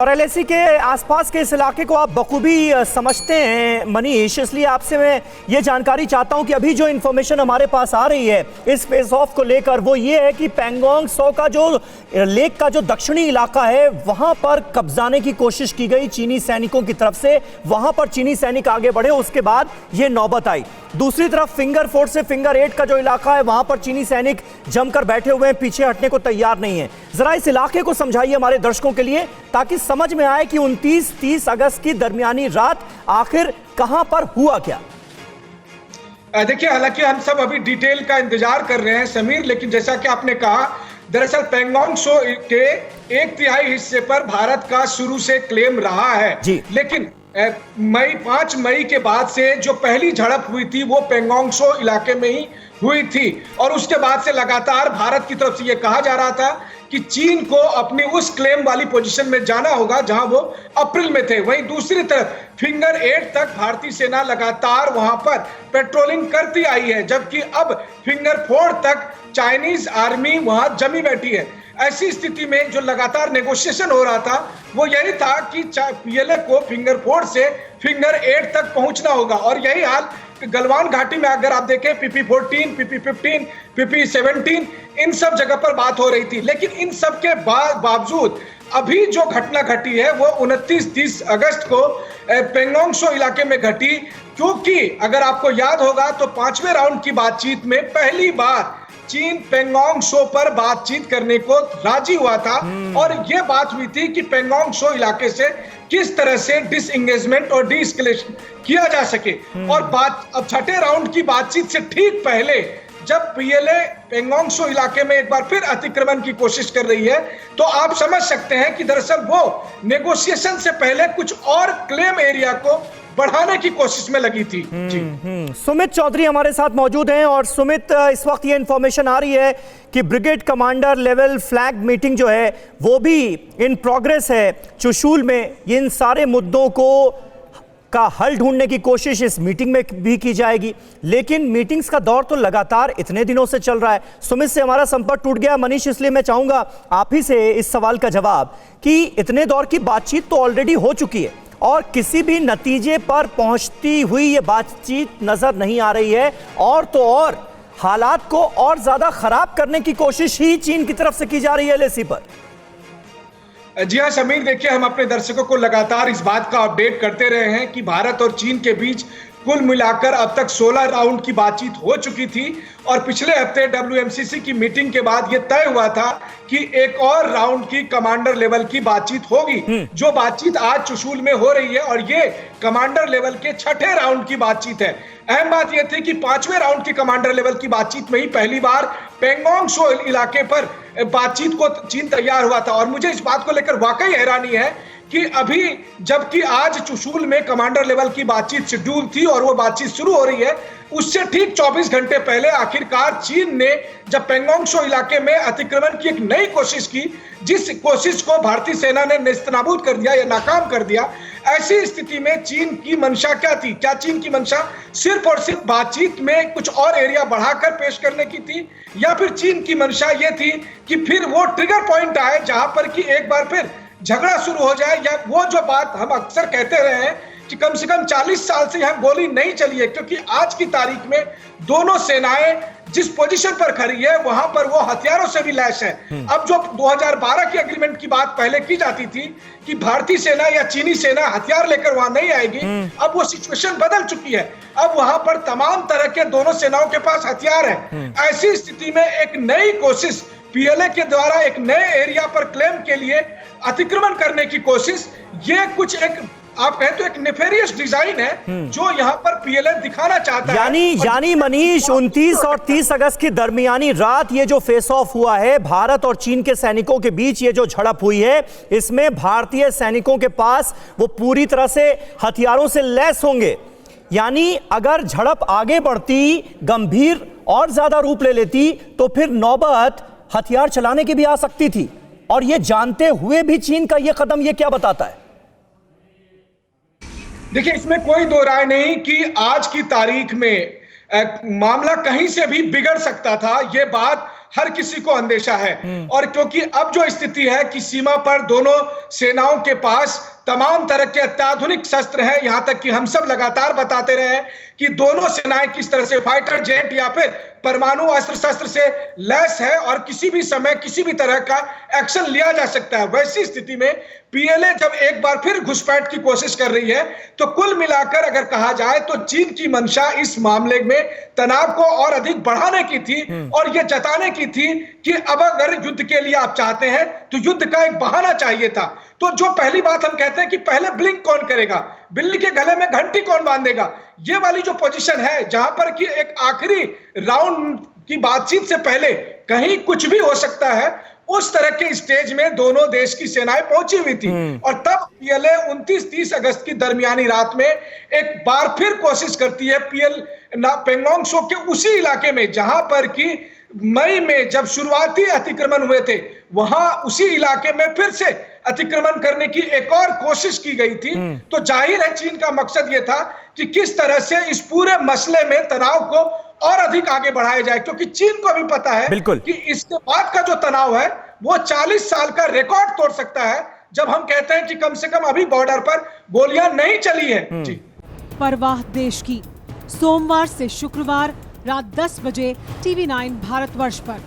और एलएसी के आसपास के इस इलाके को आप बखूबी समझते हैं मनीष, इसलिए आपसे मैं ये जानकारी चाहता हूं कि अभी जो इन्फॉर्मेशन हमारे पास आ रही है इस फेस ऑफ को लेकर वो ये है कि पैंगोंग त्सो का जो लेक का जो दक्षिणी इलाका है वहां पर कब्जाने की कोशिश की गई चीनी सैनिकों की तरफ से। वहां पर चीनी सैनिक आगे बढ़े, उसके बाद ये नौबत आई। दूसरी तरफ फिंगर 4 से फिंगर 8 का जो इलाका है वहां पर चीनी सैनिक जमकर बैठे हुए हैं, पीछे हटने को तैयार नहीं है। जरा इस इलाके को समझाइए हमारे दर्शकों के लिए ताकि समझ में आए कि 29-30 अगस्त की दरमियानी रात आखिर कहां पर हुआ क्या। देखिए, हालांकि हम सब अभी डिटेल का इंतजार कर रहे हैं समीर, लेकिन जैसा कि आपने कहा, दरअसल पैंगोंग त्सो के 1/3 हिस्से पर भारत का शुरू से क्लेम रहा है, लेकिन 5 मई के बाद से जो पहली झड़प हुई थी वो पैंगोंग त्सो इलाके में ही हुई थी और उसके बाद से लगातार भारत की तरफ से यह कहा जा रहा था कि चीन को अपनी उस क्लेम वाली पोजीशन में जाना होगा जहां वो अप्रैल में थे। वहीं दूसरी तरफ फिंगर 8 तक भारतीय सेना लगातार वहां पर पेट्रोलिंग करती आई है, जबकि अब फिंगर 4 तक चाइनीज आर्मी वहां जमी बैठी है। ऐसी स्थिति में जो लगातार नेगोशिएशन हो रहा था वो यही था कि पीएलए को फिंगर 4 से फिंगर 8 तक पहुंचना होगा और यही हाल गलवान घाटी में अगर आप देखें PP14, PP15, PP17 इन सब जगह पर बात हो रही थी। लेकिन इन सब के बावजूद अभी जो घटना घटी है वो 29-30 अगस्त को पैंगोंग त्सो इलाके में घटी, क्योंकि अगर आपको याद होगा तो 5वें राउंड की बातचीत में पहली बार चीन पैंगोंग त्सो पर बातचीत करने को राजी हुआ था और यह बात हुई थी कि पैंगोंग त्सो इलाके से किस तरह से डिसएंगेजमेंट और डीएस्केलेशन किया जा सके। और बात अब छठे राउंड की बातचीत से ठीक पहले जब पीएलए पैंगोंग त्सो इलाके में एक बार फिर अतिक्रमण की कोशिश कर रही है तो आप समझ सकते हैं कि दरअसल वो नेगोशिएशन से पहले कुछ और क्लेम एरिया को बढ़ाने की कोशिश में लगी थी। सुमित चौधरी हमारे साथ मौजूद हैं और सुमित, इस वक्त ये इंफॉर्मेशन आ रही है कि brigade commander level flag meeting जो है वो भी इन प्रोग्रेस है चुशूल में। इन सारे मुद्दों को का हल ढूंढने की कोशिश इस मीटिंग में भी की जाएगी, लेकिन मीटिंग्स का दौर तो लगातार इतने दिनों से चल रहा है। सुमित से हमारा संपर्क टूट गया मनीष, इसलिए मैं चाहूंगा आप ही से इस सवाल का जवाब कि इतने दौर की बातचीत तो ऑलरेडी हो चुकी है और किसी भी नतीजे पर पहुंचती हुई ये बातचीत नजर नहीं आ रही है और तो और हालात को और ज्यादा खराब करने की कोशिश ही चीन की तरफ से की जा रही है एलएसी पर। जी हाँ समीर, देखिए, हम अपने दर्शकों को लगातार इस बात का अपडेट करते रहे हैं कि भारत और चीन के बीच कुल मिलाकर अब तक 16 राउंड की बातचीत हो चुकी थी और पिछले हफ्ते WMCC की मीटिंग के बाद यह तय हुआ था कि एक और राउंड की कमांडर लेवल की बातचीत होगी। जो बातचीत आज चुशूल में हो रही है और ये कमांडर लेवल के छठे राउंड की बातचीत है। अहम बात यह थी कि 5वें राउंड की कमांडर लेवल की बातचीत में ही पहली बार पैंगोंग त्सो इलाके पर बातचीत को चीन तैयार हुआ था और मुझे इस बात को लेकर वाकई हैरानी है कि अभी जबकि आज चुशूल में कमांडर लेवल की बातचीत शेड्यूल थी और वो बातचीत शुरू हो रही है, उससे ठीक 24 घंटे पहले आखिरकार चीन ने जब पैंगोंग त्सो इलाके में अतिक्रमण की एक नई कोशिश की, जिस कोशिश को भारतीय सेना ने नेस्तनाबूद कर दिया या नाकाम कर दिया। ऐसी स्थिति में चीन की मंशा क्या थी? क्या चीन की मंशा सिर्फ और सिर्फ बातचीत में कुछ और एरिया बढ़ाकर पेश करने की थी या फिर चीन की मंशा यह थी कि फिर वो ट्रिगर पॉइंट आए जहां पर कि एक बार फिर झगड़ा शुरू हो जाए? या वो जो बात हम अक्सर कहते रहे हैं कि कम से कम 40 साल से यहां गोली नहीं चली है, क्योंकि आज की तारीख में दोनों सेनाएं जिस पोजीशन पर खड़ी है वहां पर वो हथियारों से भी लैस है। अब जो 2012 की एग्रीमेंट की बात पहले की जाती थी कि भारतीय सेना या चीनी सेना हथियार लेकर वहां नहीं आएगी, अब वो सिचुएशन बदल चुकी है। अब वहां पर तमाम तरह के दोनों सेनाओं के पास हथियार है। ऐसी स्थिति में एक नई कोशिश पीएलए के द्वारा एक नए एरिया पर क्लेम के लिए अतिक्रमण करने की कोशिश, ये कुछ एक आप कहें तो एक नेफेरियस डिजाइन है जो यहां पर पीएलए दिखाना चाहता है। यानी मनीष, 29 और 30 अगस्त की दरमियानी रात ये जो फेस ऑफ हुआ है भारत और चीन के सैनिकों के बीच, ये जो झड़प हुई है, इसमें भारतीय सैनिकों के पास वो पूरी तरह से हथियारों से लैस होंगे। यानी अगर झड़प आगे बढ़ती, गंभीर और ज्यादा रूप ले लेती तो फिर नौबत हथियार चलाने की भी आ सकती थी और ये जानते हुए भी चीन का ये कदम ये क्या बताता है? देखिए, इसमें कोई दो राय नहीं कि आज की तारीख में मामला कहीं से भी बिगड़ सकता था। यह बात हर किसी को अंदेशा है। और क्योंकि अब जो स्थिति है कि सीमा पर दोनों सेनाओं के पास तमाम तरह के अत्याधुनिक शस्त्र हैं, यहां तक कि हम सब लगातार बताते रहे हैं कि दोनों सेनाएं किस तरह से फाइटर जेट या फिर परमाणु अस्त्र शस्त्र से लैस है और किसी भी समय किसी भी तरह का एक्शन लिया जा सकता है। वैसी स्थिति में पीएलए जब एक बार फिर घुसपैठ की कोशिश कर रही है, तो कुल मिलाकर अगर कहा जाए तो चीन की मंशा इस मामले में तनाव को और अधिक बढ़ाने की थी और यह जताने की थी कि अब अगर युद्ध के लिए आप चाहते हैं तो युद्ध का एक बहाना चाहिए था। तो जो पहली बात हम कहते हैं कि पहले ब्लिंक कौन करेगा, बिल्ली के गले में घंटी कौन बांधेगा, ये वाली जो पोजीशन है जहां पर कि एक आखिरी राउंड की बातचीत से पहले कहीं कुछ भी हो सकता है, उस तरह के स्टेज में दोनों देश की सेनाएं पहुंची हुई थी। और तब पीएलए 29-30 अगस्त की दरमियानी रात में एक बार फिर कोशिश करती है पेंगोंग त्सो के उसी इलाके में जहां पर कि मई में जब शुरुआती अतिक्रमण हुए थे, वहां उसी इलाके में फिर से अतिक्रमण करने की एक और कोशिश की गई थी। तो जाहिर है चीन का मकसद यह था कि किस तरह से इस पूरे मसले में तनाव को और अधिक आगे बढ़ाया जाए, क्योंकि चीन को भी पता है कि इसके बाद का जो तनाव है वो 40 साल का रिकॉर्ड तोड़ सकता है, जब हम कहते हैं कि कम से कम अभी बॉर्डर पर गोलियां नहीं चली है। जी, परवाह देश की, सोमवार से शुक्रवार रात 10 बजे TV9 भारतवर्ष पर।